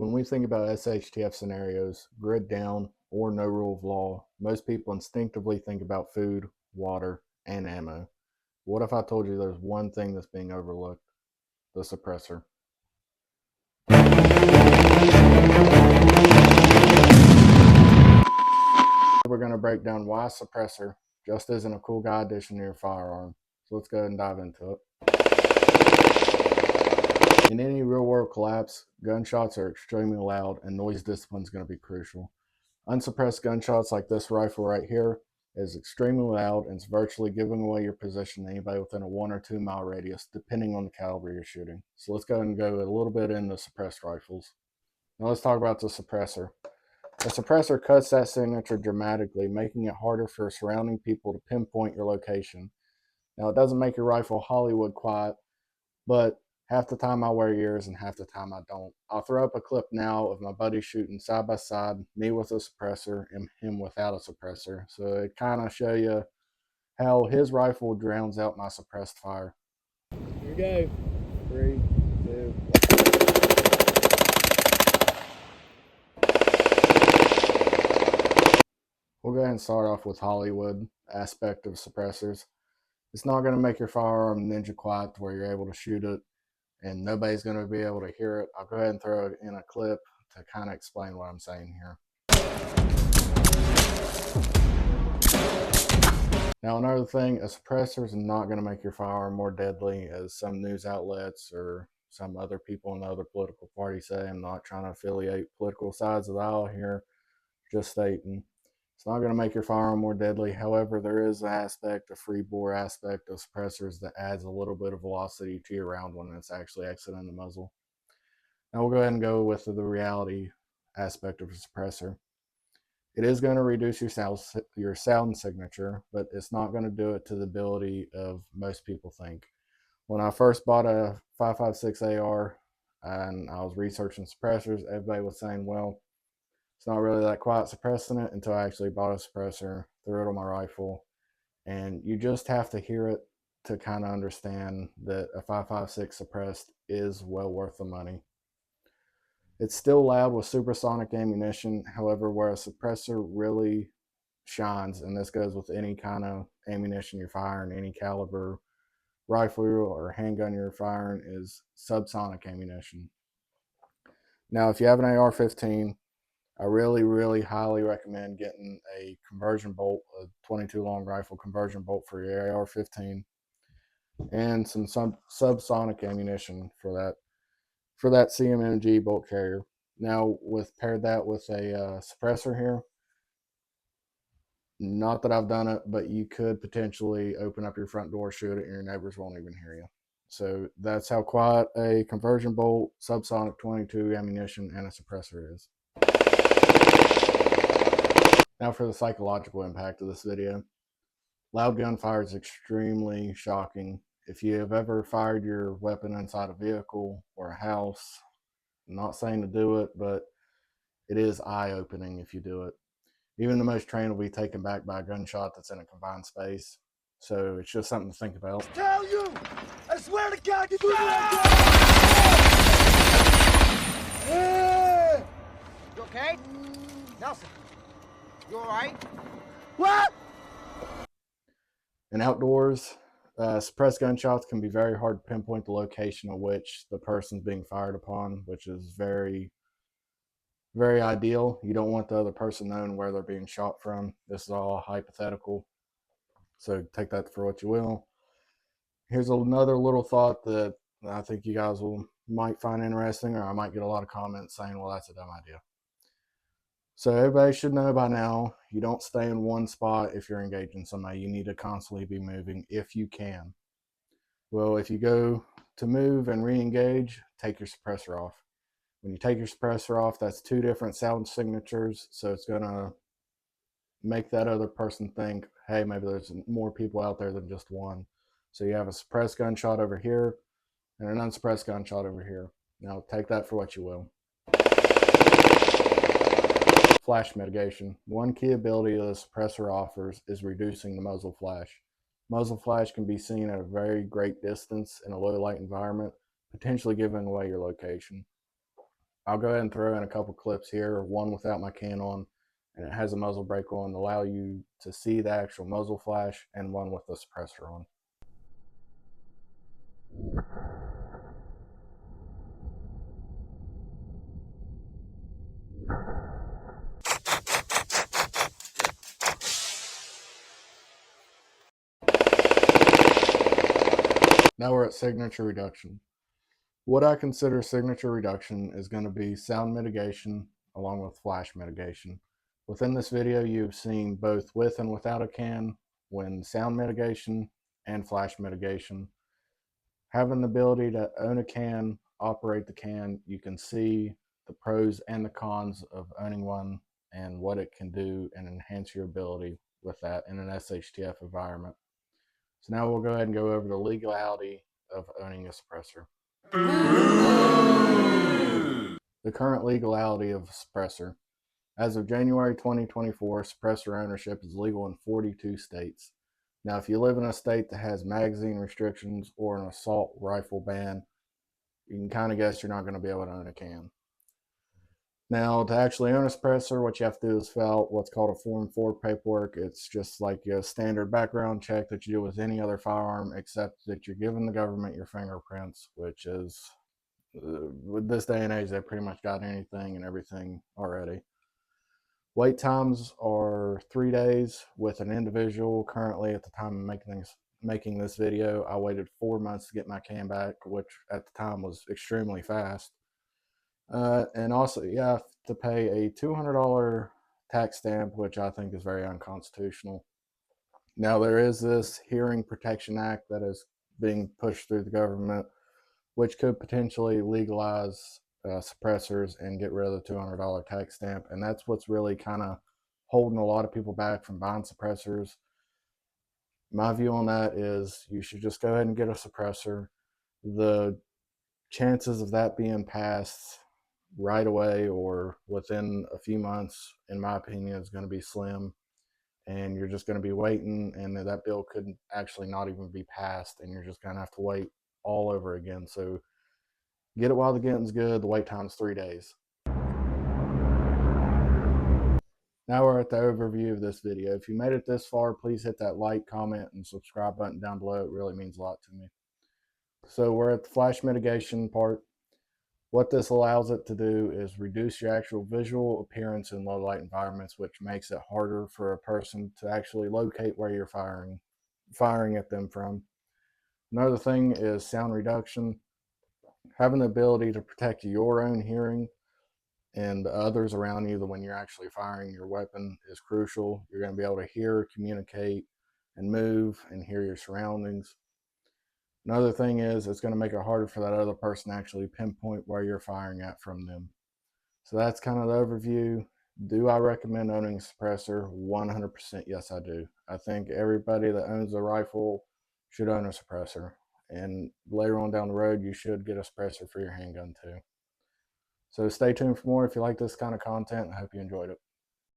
When we think about SHTF scenarios, grid down or no rule of law, most people instinctively think about food, water, and ammo. What if I told you there's one thing that's being overlooked? The suppressor. We're going to break down why suppressor just isn't a cool guy addition to your firearm. So let's go ahead and dive into it. In any real world collapse, gunshots are extremely loud and noise discipline is going to be crucial. Unsuppressed gunshots like this rifle right here is extremely loud and it's virtually giving away your position to anybody within a 1 or 2 mile radius, depending on the caliber you're shooting. So let's go ahead and go a little bit into suppressed rifles. Now let's talk about the suppressor. A suppressor cuts that signature dramatically, making it harder for surrounding people to pinpoint your location. Now it doesn't make your rifle Hollywood quiet, but half the time I wear ears and half the time I don't. I'll throw up a clip now of my buddy shooting side by side, me with a suppressor and him without a suppressor. So it kind of show you how his rifle drowns out my suppressed fire. Here we go. 3, 2. We'll go ahead and start off with Hollywood aspect of suppressors. It's not going to make your firearm ninja quiet to where you're able to shoot it and nobody's going to be able to hear it. I'll go ahead and throw it in a clip to kind of explain what I'm saying here. Now, another thing, a suppressor is not going to make your firearm more deadly, as some news outlets or some other people in the other political party say. I'm not trying to affiliate political sides of the aisle here, just stating. It's not going to make your firearm more deadly. However, there is an aspect, a free bore aspect of suppressors that adds a little bit of velocity to your round when it's actually exiting the muzzle. Now we'll go ahead and go with the reality aspect of a suppressor. It is going to reduce your sound signature, but it's not going to do it to the ability of most people think. When I first bought a 5.56 AR and I was researching suppressors, everybody was saying, well, it's not really that quiet suppressing it, until I actually bought a suppressor, threw it on my rifle, and you just have to hear it to kind of understand that a 5.56 suppressed is well worth the money. It's still loud with supersonic ammunition. However, where a suppressor really shines, and this goes with any kind of ammunition you're firing, any caliber rifle or handgun you're firing, is subsonic ammunition. Now, if you have an AR-15, I really highly recommend getting a conversion bolt, a 22 long rifle conversion bolt for your AR-15, and some subsonic ammunition for that CMMG bolt carrier. Now, paired that with a suppressor here, not that I've done it, but you could potentially open up your front door, shoot it, and your neighbors won't even hear you. So that's how quiet a conversion bolt, subsonic 22 ammunition, and a suppressor is. Now for the psychological impact of this video. Loud gunfire is extremely shocking. If you have ever fired your weapon inside a vehicle or a house, I'm not saying to do it, but it is eye-opening if you do it. Even the most trained will be taken back by a gunshot that's in a confined space. So it's just something to think about. Tell you! I swear to God, you do it! You okay? Nelson, you alright? What? In outdoors, suppressed gunshots can be very hard to pinpoint the location of which the person's being fired upon, which is very ideal. You don't want the other person knowing where they're being shot from. This is all hypothetical, so take that for what you will. Here's another little thought that I think you guys might find interesting, or I might get a lot of comments saying, well, that's a dumb idea. So everybody should know by now, you don't stay in one spot if you're engaging somebody. You need to constantly be moving if you can. Well, if you go to move and re-engage, take your suppressor off. When you take your suppressor off, that's 2 different sound signatures, so it's going to make that other person think, hey, maybe there's more people out there than just one. So you have a suppressed gunshot over here and an unsuppressed gunshot over here. Now take that for what you will. Flash mitigation. One key ability the suppressor offers is reducing the muzzle flash. Muzzle flash can be seen at a very great distance in a low light environment, potentially giving away your location. I'll go ahead and throw in a couple clips here, one without my can on, and it has a muzzle brake on to allow you to see the actual muzzle flash, and one with the suppressor on. Now we're at signature reduction. What I consider signature reduction is going to be sound mitigation along with flash mitigation. Within this video, you've seen both with and without a can, when sound mitigation and flash mitigation. Having the ability to own a can, operate the can, you can see the pros and the cons of owning one and what it can do and enhance your ability with that in an SHTF environment. So now we'll go ahead and go over the legality of owning a suppressor. The current legality of a suppressor. As of January 2024, suppressor ownership is legal in 42 states. Now, if you live in a state that has magazine restrictions or an assault rifle ban, you can kind of guess you're not going to be able to own a can. Now, to actually own a suppressor, what you have to do is fill out what's called a Form 4 paperwork. It's just like a standard background check that you do with any other firearm, except that you're giving the government your fingerprints, which is, with this day and age, they've pretty much got anything and everything already. Wait times are 3 days with an individual. Currently, at the time of making this video, I waited 4 months to get my can back, which at the time was extremely fast. And also, you have to pay a $200 tax stamp, which I think is very unconstitutional. Now, there is this Hearing Protection Act that is being pushed through the government, which could potentially legalize suppressors and get rid of the $200 tax stamp. And that's what's really kind of holding a lot of people back from buying suppressors. My view on that is you should just go ahead and get a suppressor. The chances of that being passed right away or within a few months, in my opinion, is going to be slim. And you're just going to be waiting, and that bill could actually not even be passed, and you're just going to have to wait all over again. So get it while the getting's good. The wait time's 3 days. Now we're at the overview of this video. If you made it this far, please hit that like, comment, and subscribe button down below. It really means a lot to me. So we're at the flash mitigation part. What this allows it to do is reduce your actual visual appearance in low light environments, which makes it harder for a person to actually locate where you're firing at them from. Another thing is sound reduction. Having the ability to protect your own hearing and others around you when you're actually firing your weapon is crucial. You're going to be able to hear, communicate, and move and hear your surroundings. Another thing is it's going to make it harder for that other person to actually pinpoint where you're firing at from them. So that's kind of the overview. Do I recommend owning a suppressor? 100% yes, I do. I think everybody that owns a rifle should own a suppressor. And later on down the road, you should get a suppressor for your handgun too. So stay tuned for more if you like this kind of content. I hope you enjoyed it.